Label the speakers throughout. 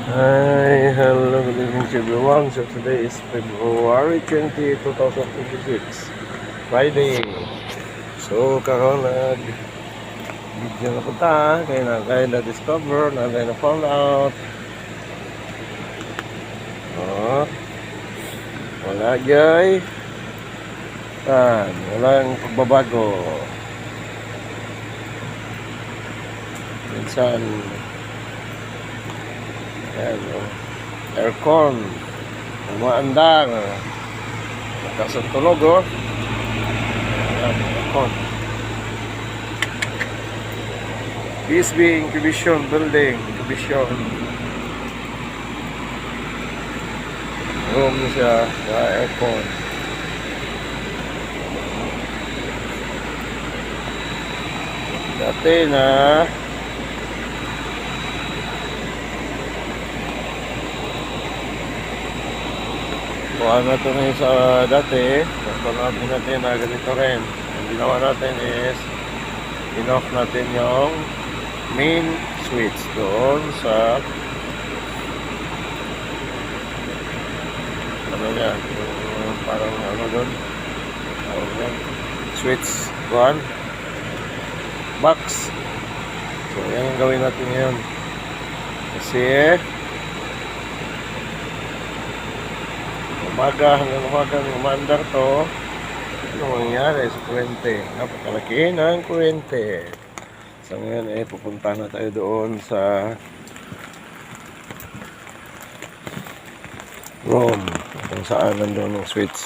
Speaker 1: Hi, hello, good evening to everyone. So today is February 20, 2026, Friday. So karon video na punta, kaya na-discover, na-found out. Oh, wala guys. Walang pagbabago. Minsan, yan, aircon, umaandar, nakasantulog, aircon. PSB Incubation Building, Incubation room siya, aircon. Dati na kuha na ito na sa dati. Pagpanabi natin na ganito rin. Ang ginawa natin is in-off natin yung main switch doon sa ano yan, parang ano doon, switch 1 box. So yan ang gawin natin ngayon kasi umaga hanggang umaga umandar to. Ano mangyari sa kuryente? Napakalaki ng kuryente. So ngayon pupunta na tayo doon sa room kung saan nandun ng switch.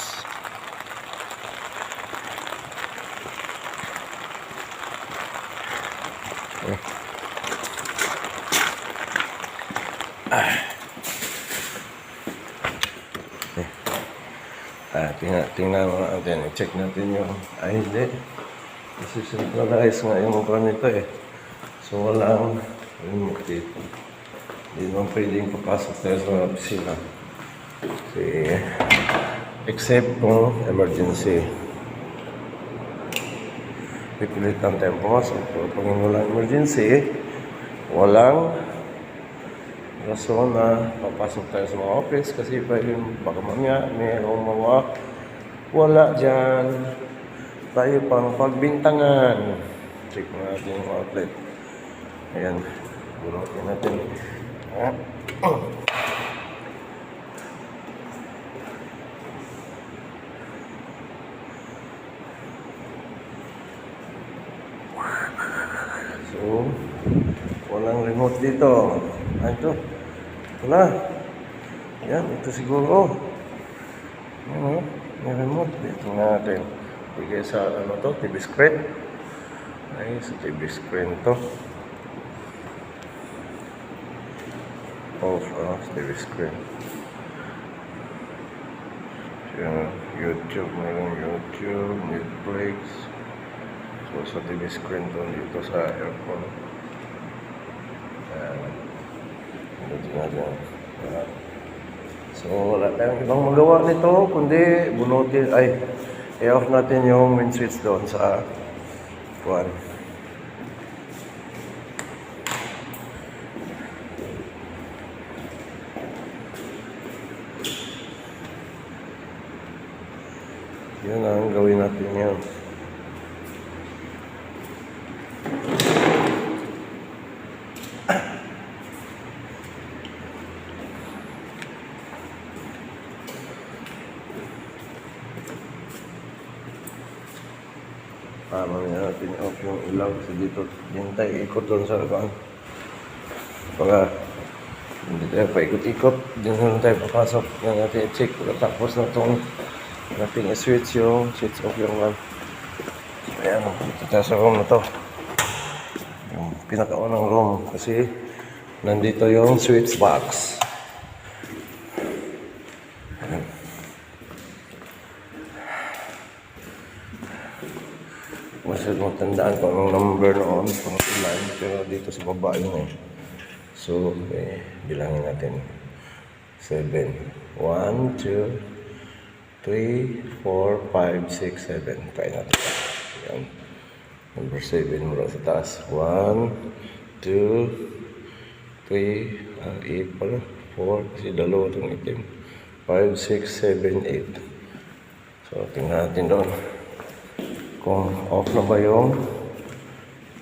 Speaker 1: Tingnan mo natin, i-check natin yung hindi kasi synchronize nga yung mukha nito so walang remote dito, hindi naman pwedeng papasok tayo sa mga opisina kasi except kung emergency pipilitan tayo pumasok. So pag walang emergency, walang rason na papasok tayo sa mga office kasi baka mamaya mayroong mga wala dyan tayo pang pagbintangan. Check mo natin yung outlet. Ayan, bunutin natin. So walang remote dito. Ito wala. Yan, ito siguro. May remote dito natin. Bigay sa ano to, TV screen. Ay, sa TV screen to. Off, TV screen. Yan, YouTube, mayroong YouTube, Netflix. So, sa TV screen to, dito sa aircon. Dito natin. So, wala tayong ibang magawa nito, kundi bunutin, i-off natin yung main switch doon sa kuwan. Yun ang gawin natin yun. Mamaya natin off yung ilaw kasi dito din tayo ikot doon sa kuwan. Pagka hindi tayo paikot-ikot, din na tayo papasok. Yan natin i-check tapos na itong natin i-switch yung switch off yung one. Ayan, dito tayo sa room na to, yung pinakaunang room kasi nandito yung switch box. Masyad mo tandaan kung anong number noon kung ilan, pero dito sa baba yun so bilangin natin 7 1, 2, 3, 4, 5, 6, 7. Try natin yan. Number 7 mula sa taas. 1, 2, 8 pala. 4, kasi dalawa itong itim. 5, 6, 7, 8. So, tingnan natin doon kung off na ba yung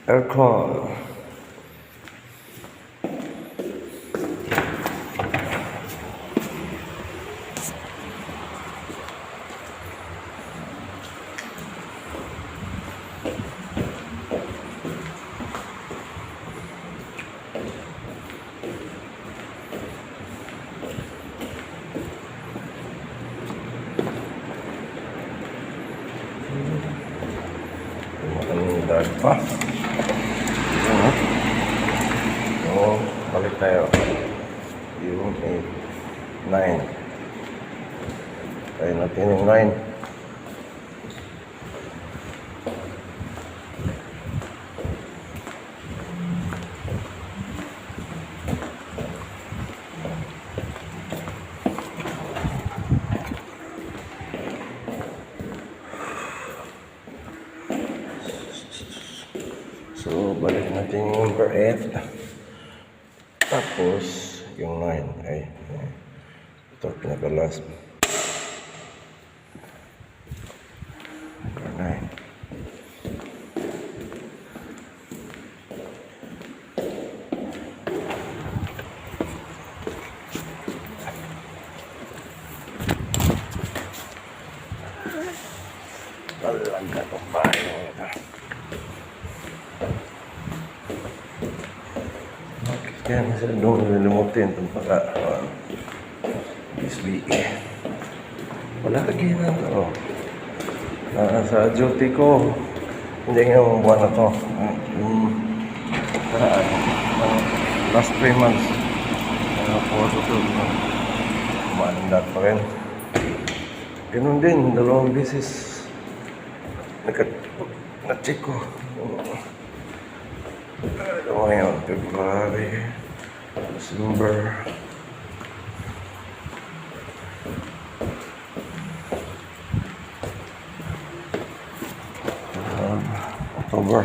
Speaker 1: aircon. Dahil pa. Yun, so, balik tayo. Yung 8, 9. Tayo natin yung 9. So, balik natin yung number 8. Tapos, yung 9. Ay, ito, pinaka-last. Number 9. Talaga itong bahay mo ito. Kaya minsan doon nalimutin itong SBE. Wala ka gina ito. Sa duty ko, hindi yung buwan na ito. Last 3 months. Photo ito. Kumaandat pa rin. Ganun din, 2 beses. Na-check ko. Ano ngayon? February, December, October.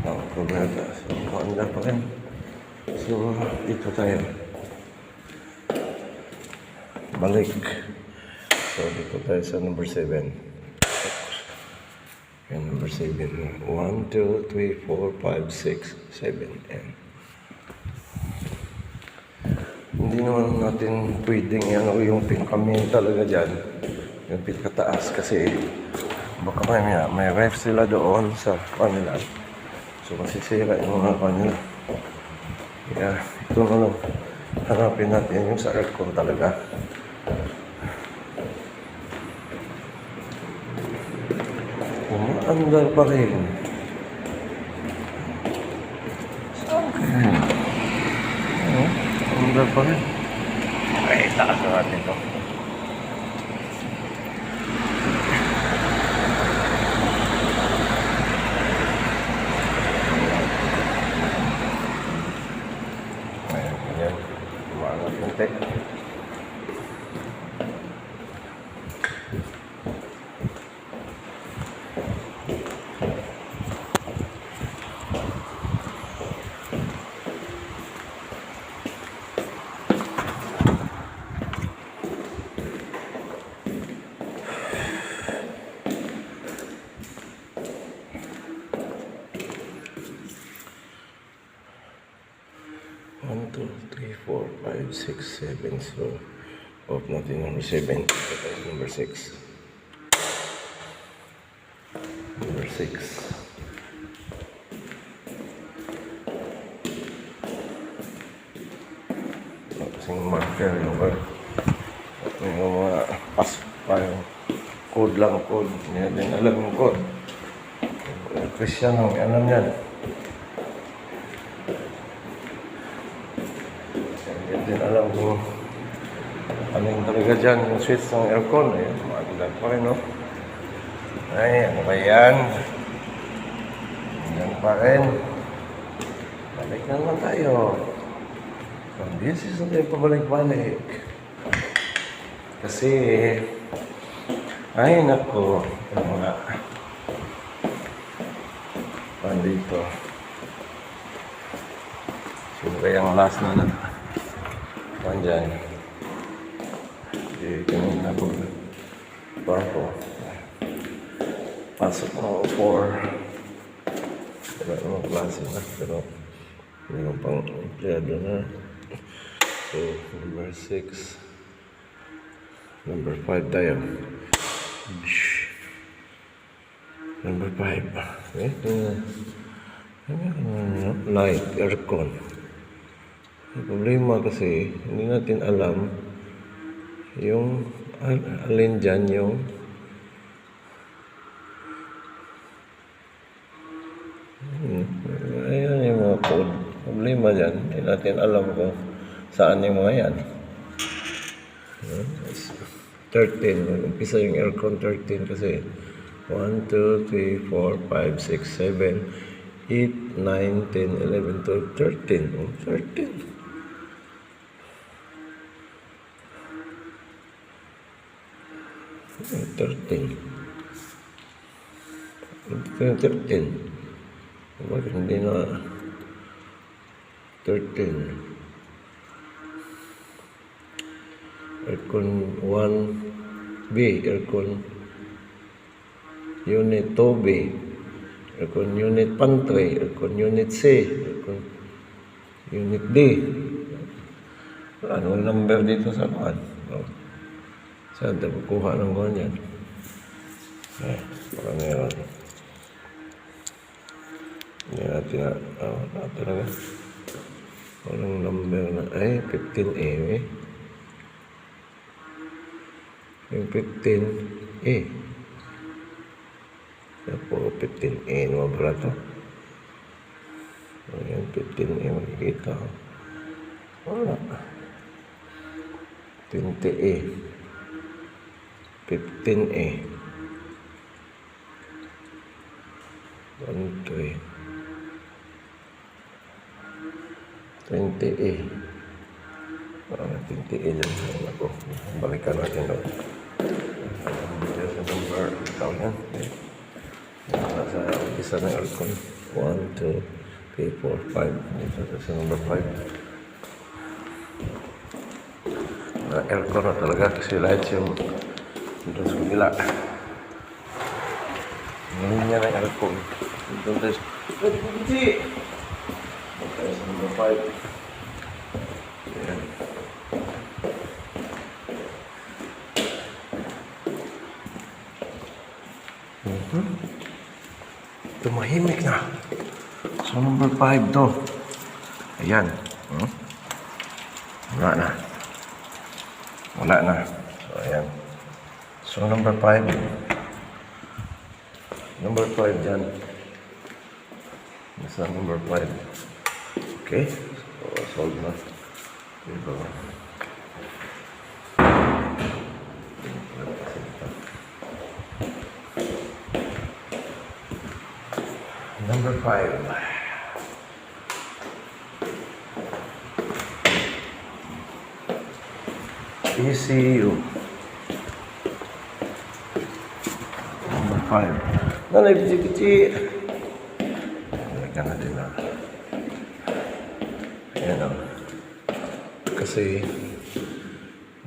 Speaker 1: October na. So, maanda pa rin. So, dito tayo. Balik. So, dito tayo sa number 7. And number 7. 1, 2, 3, 4, 5, 6, 7, and hindi naman natin pwedeng yung pinakamain talaga dyan, yung pinakataas, kasi baka may ref sila doon sa kanila, so masisira yung mga kanila. Kaya ito na lang, hanapin natin yung sa aircon talaga. Umaandar pa rin. Umaandar pa rin. Ay, taas na natin ito. Ayan. Umaangat yung tek. One, 2, 3, 4, 5, 6, 7. So, off natin number 7. Ito is number 6. Number 6. Kasing marker yung mga pass pa yung code lang, code. Hindi natin alam yung code. Cristiano, may alam yan. Hindi din alam kung ano yung talaga dyan, yung switch ng aircon. Ayun, maagilan pa rin, no? Ay, ano ba yan? Yan pa rin. Balik na naman tayo. So, this is na tayo pabalik-balik. Kasi, ay, nako. Ito mga dito. Sino kayang last na kuhan dyan? Hindi ganun na po. Bangko. Pasok mo 4. Wala namang klase na. Pero hindi mo pang empleyado na. So, number 6. Number 5 tayo. Number 5. Okay? Light, aircon. Ang problema kasi, hindi natin alam yung alin dyan yung ayan yung mga code. Problema dyan, hindi natin alam kung saan yung mga yan. 13. Umpisa yung aircon 13 kasi 1, 2, 3, 4, 5, 6, 7, 8, 9, 10, 11, 12, 13. Oh, 13. 13. 13. Bakit hindi na 13? Aircon 1B, aircon unit 2B, aircon unit pantry, aircon unit C, aircon unit D. Anong number dito sa kuhan? Oh. Saan tayo kukuha ng kuhan yan? Baka meron. Hindi natin na, talaga. Walang number na, 15A eh. Yung 15A. Yan po, 15A naman pala ito. Yung 15A makikita. Wala. 20A. 15A. 1, 20A. 20A lang. Ako, balikan natin doon. Dito sa number, ito yan. Sa isa ng aircon. 1, 2, 3, 4, 5. Dito sa number 5. Aircon na talaga kasi lights yung doon sa kabila. Ngayon niya ng aircon. Doon tayo sa number 5. Ayan. Tumahimik na. So, number 5 to. Ayan. Wala na. Wala na. So, ayan. So, number 5. Number 5 dyan. Nasa number 5. Okay. So, solve na. Dito. Number 5. ECU. Number 5. Nanay, kecil-kecil. Balikan natin na. Ayan o. Kasi,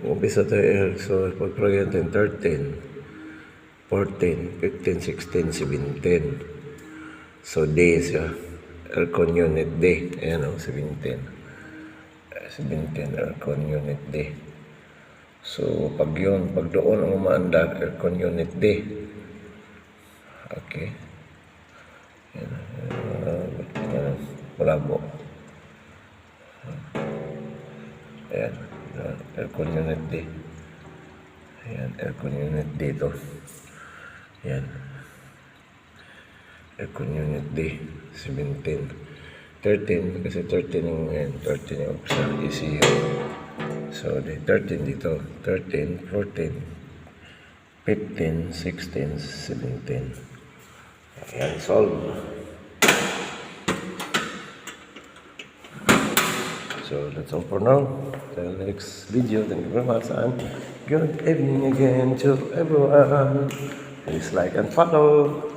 Speaker 1: umpisa tayo, so, pag-program natin 13, 14, 15, 16, 17. So, D siya. Aircon unit D. Ayan o, 17. 17, aircon unit D. So, pag doon ang umaanda, aircon unit D. Okay. Ayan. Malabo. Ayan. Aircon unit D. Ayan, aircon unit D ito. Ayan. Aircon unit D, 17. 13, kasi 13 yung, 13 yung sa ECU. So, 13 dito. 13, 14, 15, 16, 17. Ayan, solve. So, that's all for now. Till next video. Thank you very much and good evening again to everyone. Please like and follow.